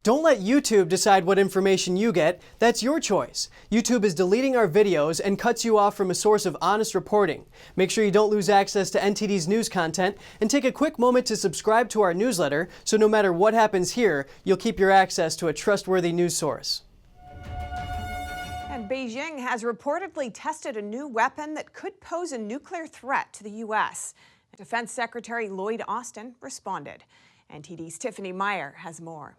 Don't let YouTube decide what information you get. That's your choice. YouTube is deleting our videos and cuts you off from a source of honest reporting. Make sure you don't lose access to NTD's news content, and take a quick moment to subscribe to our newsletter so no matter what happens here, you'll keep your access to a trustworthy news source. And Beijing has reportedly tested a new weapon that could pose a nuclear threat to the U.S. Defense Secretary Lloyd Austin responded. NTD's Tiffany Meyer has more.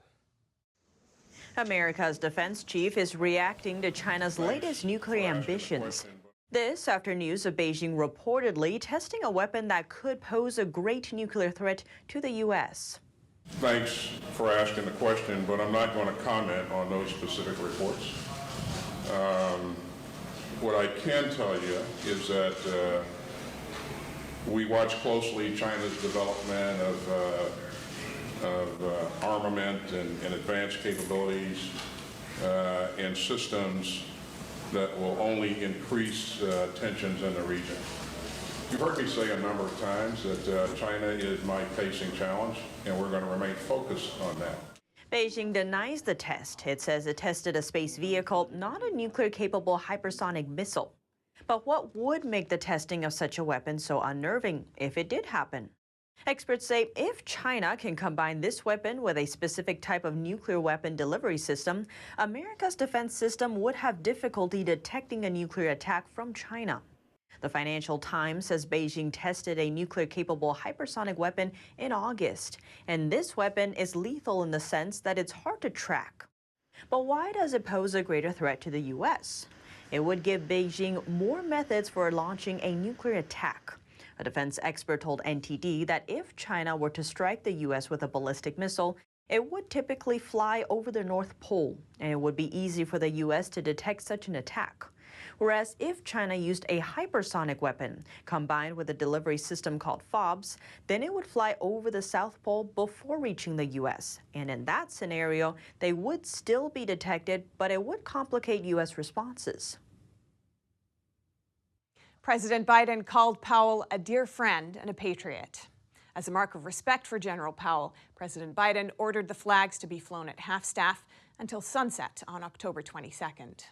America's defense chief is reacting to China's latest nuclear ambitions. This after news of Beijing reportedly testing a weapon that could pose a great nuclear threat to the U.S. Thanks for asking the question, but I'm not going to comment on those specific reports. What I can tell you is that we watch closely China's development of armament and advanced capabilities and systems that will only increase tensions in the region. You've heard me say a number of times that China is my pacing challenge, and we're going to remain focused on that. Beijing denies the test. It says it tested a space vehicle, not a nuclear-capable hypersonic missile. But what would make the testing of such a weapon so unnerving if it did happen? Experts say if China can combine this weapon with a specific type of nuclear weapon delivery system, America's defense system would have difficulty detecting a nuclear attack from China. The Financial Times says Beijing tested a nuclear-capable hypersonic weapon in August, and this weapon is lethal in the sense that it's hard to track. But why does it pose a greater threat to the U.S.? It would give Beijing more methods for launching a nuclear attack. A defense expert told NTD that if China were to strike the U.S. with a ballistic missile, it would typically fly over the North Pole, and it would be easy for the U.S. to detect such an attack. Whereas if China used a hypersonic weapon combined with a delivery system called FOBs, then it would fly over the South Pole before reaching the U.S. And in that scenario, they would still be detected, but it would complicate U.S. responses. President Biden called Powell a dear friend and a patriot. As a mark of respect for General Powell, President Biden ordered the flags to be flown at half-staff until sunset on October 22nd.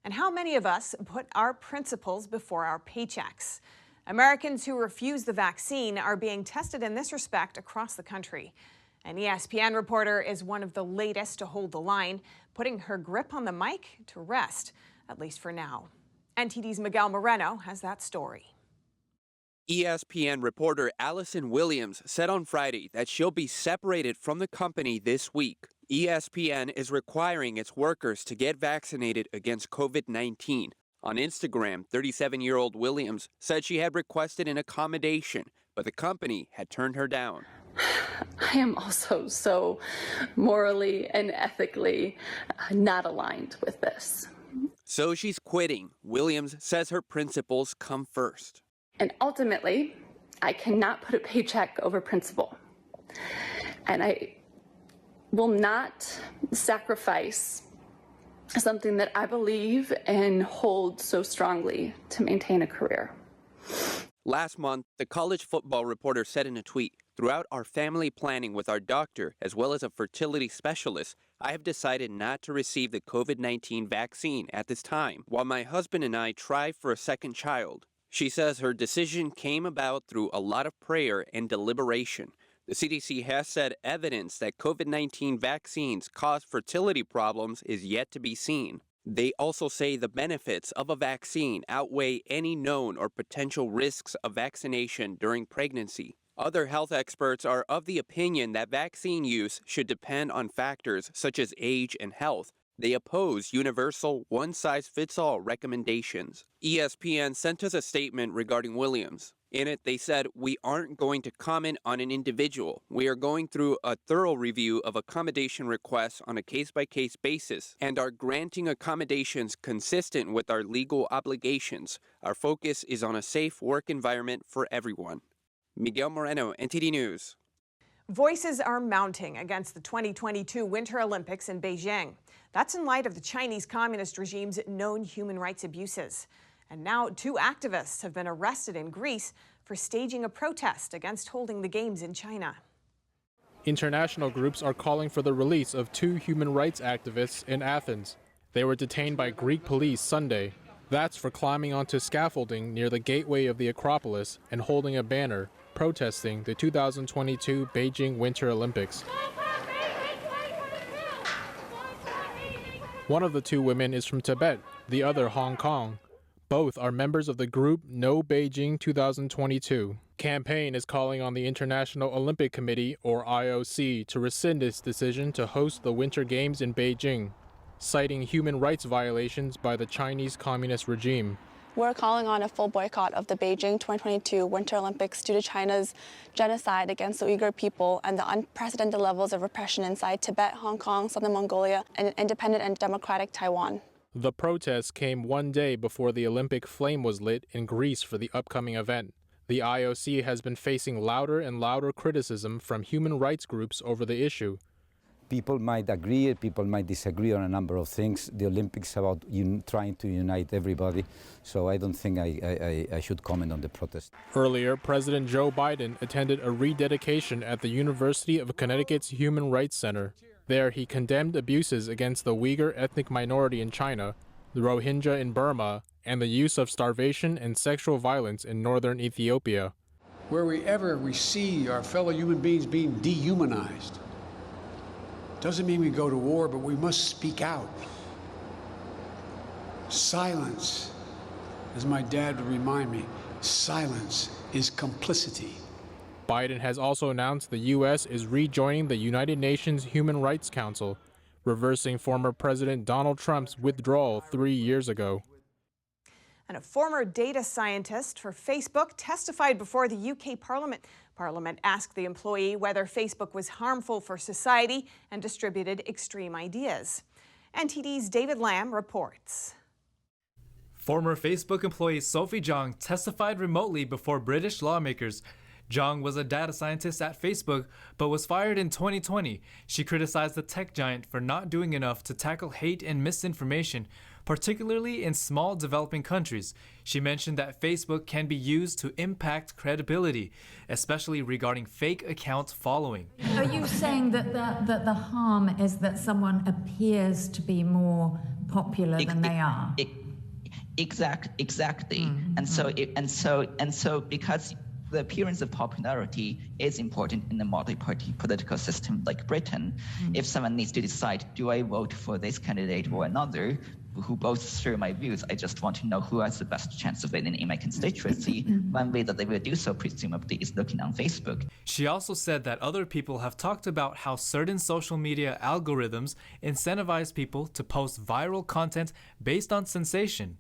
And how many of us put our principles before our paychecks? Americans who refuse the vaccine are being tested in this respect across the country. An ESPN reporter is one of the latest to hold the line, putting her grip on the mic to rest, at least for now. NTD's Miguel Moreno has that story. ESPN reporter Allison Williams said on Friday that she'll be separated from the company this week. ESPN is requiring its workers to get vaccinated against COVID-19. On Instagram, 37-year-old Williams said she had requested an accommodation, but the company had turned her down. I am also so morally and ethically not aligned with this. So she's quitting. Williams says her principles come first. And ultimately, I cannot put a paycheck over principle. And I will not sacrifice something that I believe and hold so strongly to maintain a career. Last month, the college football reporter said in a tweet, "Throughout our family planning with our doctor, as well as a fertility specialist, I have decided not to receive the COVID-19 vaccine at this time, while my husband and I try for a second child." She says her decision came about through a lot of prayer and deliberation. The CDC has said evidence that COVID-19 vaccines cause fertility problems is yet to be seen. They also say the benefits of a vaccine outweigh any known or potential risks of vaccination during pregnancy. Other health experts are of the opinion that vaccine use should depend on factors such as age and health. They oppose universal, one-size-fits-all recommendations. ESPN sent us a statement regarding Williams. In it, they said, "We aren't going to comment on an individual. We are going through a thorough review of accommodation requests on a case-by-case basis and are granting accommodations consistent with our legal obligations. Our focus is on a safe work environment for everyone." Miguel Moreno, NTD News. Voices are mounting against the 2022 Winter Olympics in Beijing. That's in light of the Chinese Communist regime's known human rights abuses. And now 2 activists have been arrested in Greece for staging a protest against holding the Games in China. International groups are calling for the release of 2 human rights activists in Athens. They were detained by Greek police Sunday. That's for climbing onto scaffolding near the gateway of the Acropolis and holding a banner protesting the 2022 Beijing Winter Olympics. One of the 2 women is from Tibet, the other Hong Kong. Both are members of the group No Beijing 2022. Campaign is calling on the International Olympic Committee, or IOC, to rescind its decision to host the Winter Games in Beijing, citing human rights violations by the Chinese Communist regime. We're calling on a full boycott of the Beijing 2022 Winter Olympics due to China's genocide against the Uyghur people and the unprecedented levels of repression inside Tibet, Hong Kong, Southern Mongolia, and independent and democratic Taiwan. The protest came one day before the Olympic flame was lit in Greece for the upcoming event. The IOC has been facing louder and louder criticism from human rights groups over the issue. People might agree, people might disagree on a number of things. The Olympics is about trying to unite everybody, so I don't think I should comment on the protest. Earlier, President Joe Biden attended a rededication at the University of Connecticut's Human Rights Center. There, he condemned abuses against the Uyghur ethnic minority in China, the Rohingya in Burma, and the use of starvation and sexual violence in northern Ethiopia. Wherever we see our fellow human beings being dehumanized, doesn't mean we go to war, but we must speak out. Silence, as my dad would remind me, silence is complicity. Biden has also announced the U.S. is rejoining the United Nations Human Rights Council, reversing former President Donald Trump's withdrawal 3 years ago. And a former data scientist for Facebook testified before the UK Parliament. Parliament asked the employee whether Facebook was harmful for society and distributed extreme ideas. NTD's David Lamb reports. Former Facebook employee Sophie Zhang testified remotely before British lawmakers. Zhang was a data scientist at Facebook, but was fired in 2020. She criticized the tech giant for not doing enough to tackle hate and misinformation, particularly in small developing countries. She mentioned that Facebook can be used to impact credibility, especially regarding fake account following. Are you saying that the harm is that someone appears to be more popular than they are? Exactly. And so because the appearance of popularity is important in a multi-party political system like Britain. If someone needs to decide, do I vote for this candidate or another, who both share my views, I just want to know who has the best chance of winning in my constituency. One way that they will do so, presumably, is looking on Facebook. She also said that other people have talked about how certain social media algorithms incentivize people to post viral content based on sensation.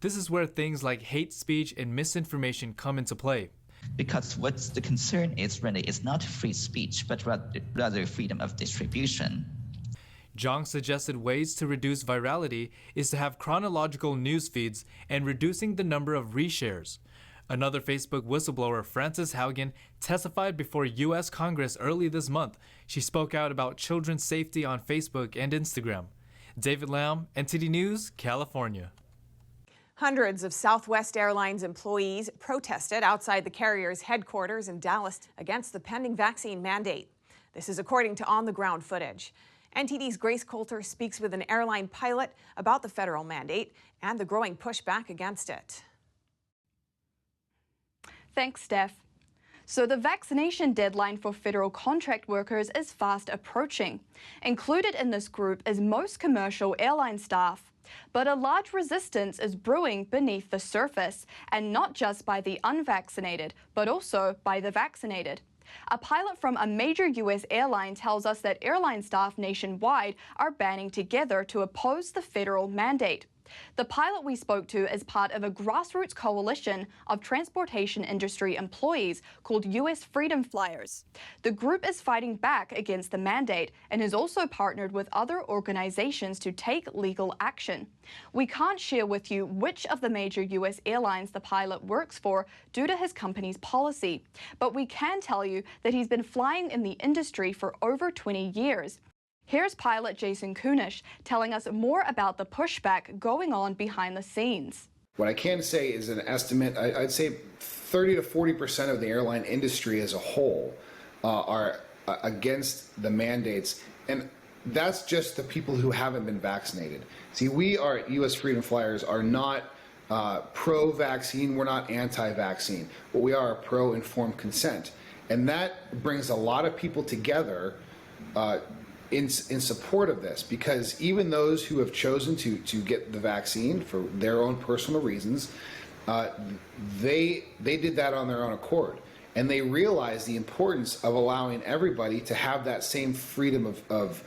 This is where things like hate speech and misinformation come into play. Because what's the concern is really is not free speech, but rather freedom of distribution. Zhang suggested ways to reduce virality is to have chronological news feeds and reducing the number of reshares. Another Facebook whistleblower, Frances Haugen, testified before U.S. Congress early this month. She spoke out about children's safety on Facebook and Instagram. David Lamb, NTD News, California. Hundreds of Southwest Airlines employees protested outside the carrier's headquarters in Dallas against the pending vaccine mandate. This is according to on-the-ground footage. NTD's Grace Coulter speaks with an airline pilot about the federal mandate and the growing pushback against it. Thanks, Steph. So the vaccination deadline for federal contract workers is fast approaching. Included in this group is most commercial airline staff. But a large resistance is brewing beneath the surface, and not just by the unvaccinated, but also by the vaccinated. A pilot from a major U.S. airline tells us that airline staff nationwide are banding together to oppose the federal mandate. The pilot we spoke to is part of a grassroots coalition of transportation industry employees called U.S. Freedom Flyers. The group is fighting back against the mandate and has also partnered with other organizations to take legal action. We can't share with you which of the major U.S. airlines the pilot works for due to his company's policy, but we can tell you that he's been flying in the industry for over 20 years. Here's pilot Jason Kunish telling us more about the pushback going on behind the scenes. What I can say is an estimate, I'd say 30 to 40% of the airline industry as a whole are against the mandates, and that's just the people who haven't been vaccinated. See, we are U.S. Freedom Flyers are not pro-vaccine, we're not anti-vaccine, but we are pro-informed consent. And that brings a lot of people together in support of this, because even those who have chosen to get the vaccine for their own personal reasons, they did that on their own accord. And they realize the importance of allowing everybody to have that same freedom of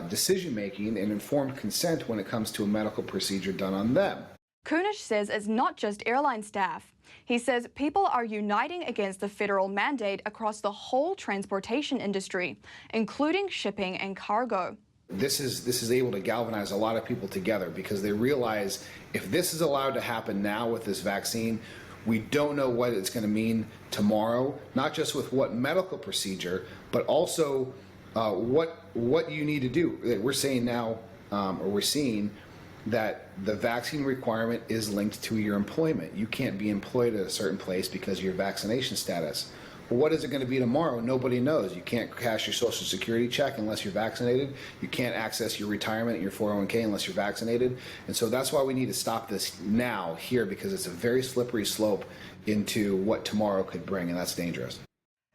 decision-making and informed consent when it comes to a medical procedure done on them. Kunish says it's not just airline staff. He says people are uniting against the federal mandate across the whole transportation industry, including shipping and cargo. This is able to galvanize a lot of people together, because they realize if this is allowed to happen now with this vaccine, we don't know what it's going to mean tomorrow, not just with what medical procedure, but also what you need to do. We're saying now, or we're seeing that the vaccine requirement is linked to your employment. You can't be employed at a certain place because of your vaccination status. Well, what is it going to be tomorrow? Nobody knows. You can't cash your Social Security check unless you're vaccinated. You can't access your retirement and your 401k unless you're vaccinated. And so that's why we need to stop this now, here, because it's a very slippery slope into what tomorrow could bring, and that's dangerous.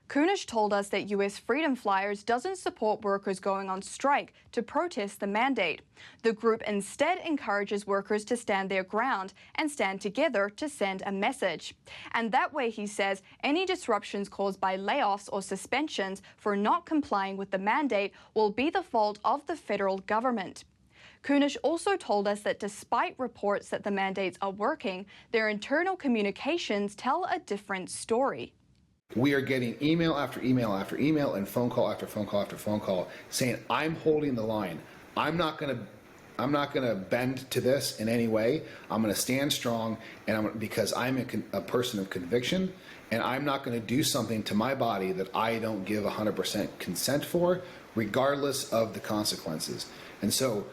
Kunish told us that U.S. Freedom Flyers doesn't support workers going on strike to protest the mandate. The group instead encourages workers to stand their ground and stand together to send a message. And that way, he says, any disruptions caused by layoffs or suspensions for not complying with the mandate will be the fault of the federal government. Kunish also told us that despite reports that the mandates are working, their internal communications tell a different story. We are getting email after email after email and phone call after phone call after phone call saying, I'm holding the line. I'm not going to bend to this in any way. I'm going to stand strong, and because I'm a person of conviction, and I'm not going to do something to my body that I don't give 100% consent for, regardless of the consequences. And so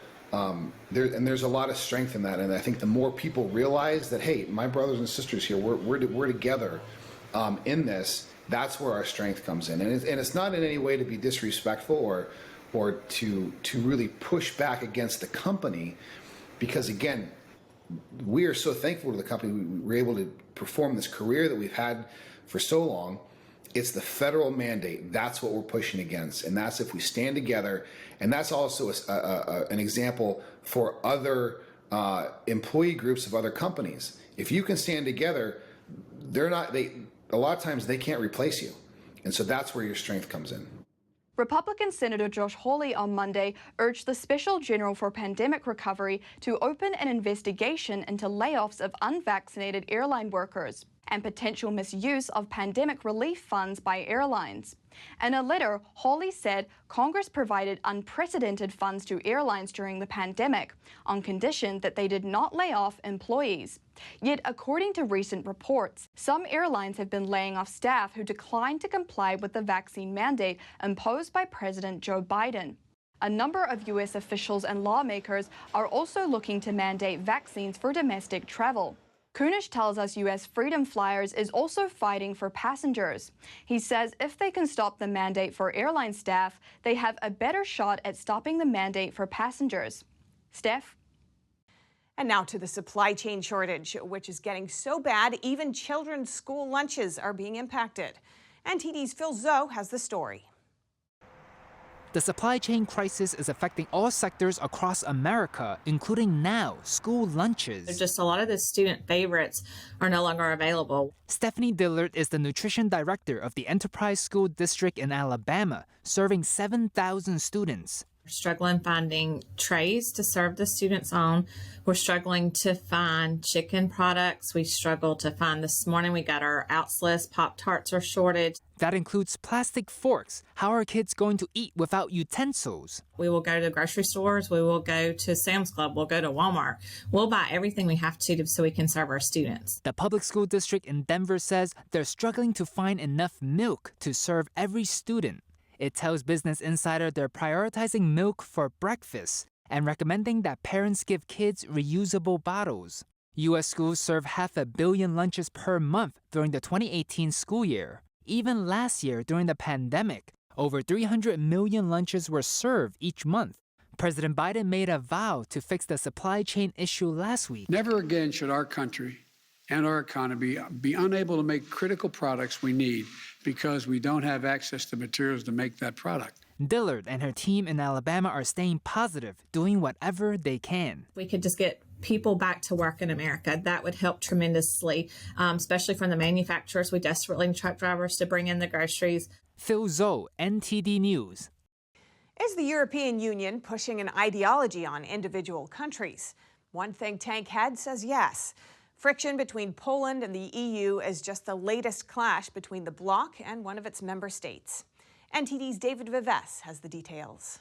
there's a lot of strength in that. And I think the more people realize that, hey, my brothers and sisters here, we're together in this, that's where our strength comes in. And it's not in any way to be disrespectful or to really push back against the company, because again, we are so thankful to the company. We were able to perform this career that we've had for so long. It's the federal mandate. That's what we're pushing against. And that's if we stand together. And that's also an example for other employee groups of other companies. If you can stand together, a lot of times they can't replace you. And so that's where your strength comes in. Republican Senator Josh Hawley on Monday urged the Special General for Pandemic Recovery to open an investigation into layoffs of unvaccinated airline workers and potential misuse of pandemic relief funds by airlines. In a letter, Hawley said Congress provided unprecedented funds to airlines during the pandemic on condition that they did not lay off employees. Yet, according to recent reports, some airlines have been laying off staff who declined to comply with the vaccine mandate imposed by President Joe Biden. A number of U.S. officials and lawmakers are also looking to mandate vaccines for domestic travel. Kunish tells us U.S. Freedom Flyers is also fighting for passengers. He says if they can stop the mandate for airline staff, they have a better shot at stopping the mandate for passengers. Steph? And now to the supply chain shortage, which is getting so bad even children's school lunches are being impacted. NTD's Phil Zoe has the story. The supply chain crisis is affecting all sectors across America, including now school lunches. There's just a lot of the student favorites are no longer available. Stephanie Dillard is the nutrition director of the Enterprise School District in Alabama, serving 7,000 students. We're struggling finding trays to serve the students on. We're struggling to find chicken products. We struggle to find, this morning we got our outs list, Pop-Tarts are shortage. That includes plastic forks. How are kids going to eat without utensils? We will go to grocery stores. We will go to Sam's Club. We'll go to Walmart. We'll buy everything we have to so we can serve our students. The public school district in Denver says they're struggling to find enough milk to serve every student. It tells Business Insider they're prioritizing milk for breakfast and recommending that parents give kids reusable bottles. U.S. schools serve 500 million lunches per month during the 2018 school year. Even last year during the pandemic, Over 300 million lunches were served each month. President Biden made a vow to fix the supply chain issue last week. Never again should our country and our economy be unable to make critical products we need because we don't have access to materials to make that product. Dillard and her team in Alabama are staying positive, doing whatever they can. We could just get people back to work in America. That would help tremendously, especially from the manufacturers. We desperately need truck drivers to bring in the groceries. Phil Zhou, NTD News. Is the European Union pushing an ideology on individual countries? One think tank head says yes. Friction between Poland and the EU is just the latest clash between the bloc and one of its member states. NTD's David Vives has the details.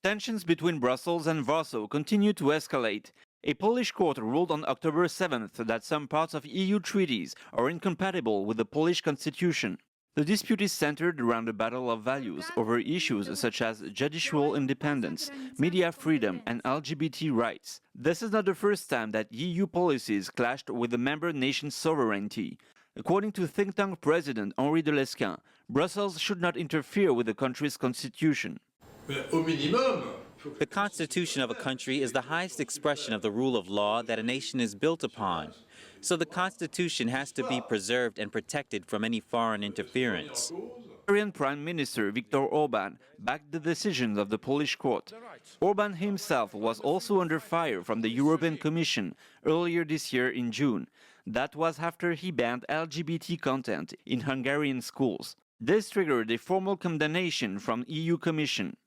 Tensions between Brussels and Warsaw continue to escalate. A Polish court ruled on October 7th that some parts of EU treaties are incompatible with the Polish constitution. The dispute is centered around a battle of values over issues such as judicial independence, media freedom, and LGBT rights. This is not the first time that EU policies clashed with the member nation's sovereignty. According to think tank president Henri de Lesquen, Brussels should not interfere with the country's constitution. The constitution of a country is the highest expression of the rule of law that a nation is built upon. So the constitution has to be preserved and protected from any foreign interference. Hungarian Prime Minister Viktor Orbán backed the decisions of the Polish court. Orbán himself was also under fire from the European Commission earlier this year in June. That was after he banned LGBT content in Hungarian schools. This triggered a formal condemnation from the EU Commission.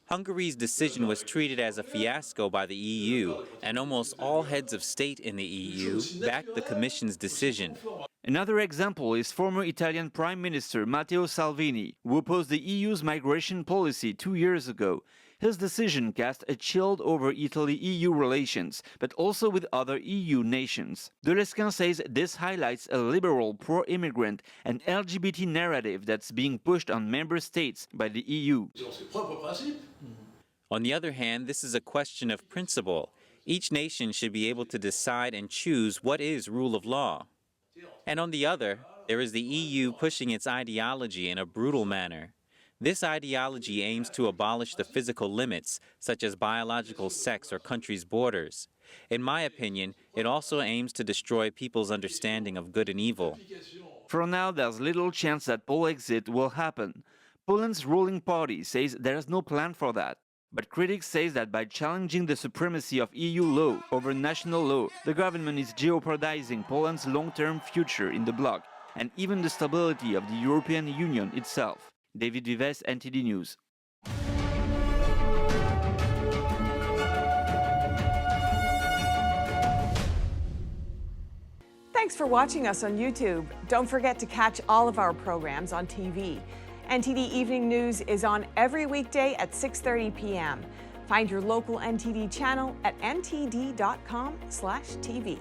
Hungary's decision was treated as a fiasco by the EU, and almost all heads of state in the EU backed the Commission's decision. Another example is former Italian Prime Minister Matteo Salvini, who opposed the EU's migration policy 2 years ago. His decision cast a chill over Italy-EU relations, but also with other EU nations. De Lesquen says this highlights a liberal, pro-immigrant and LGBT narrative that's being pushed on member states by the EU. On the other hand, this is a question of principle. Each nation should be able to decide and choose what is rule of law. And on the other, there is the EU pushing its ideology in a brutal manner. This ideology aims to abolish the physical limits, such as biological sex or countries' borders. In my opinion, it also aims to destroy people's understanding of good and evil. For now, there's little chance that Polexit will happen. Poland's ruling party says there is no plan for that. But critics say that by challenging the supremacy of EU law over national law, the government is jeopardizing Poland's long-term future in the bloc and even the stability of the European Union itself. David Vives, NTD News. Thanks for watching us on YouTube. Don't forget to catch all of our programs on TV. NTD Evening News is on every weekday at 6:30 p.m. Find your local NTD channel at ntd.com/TV.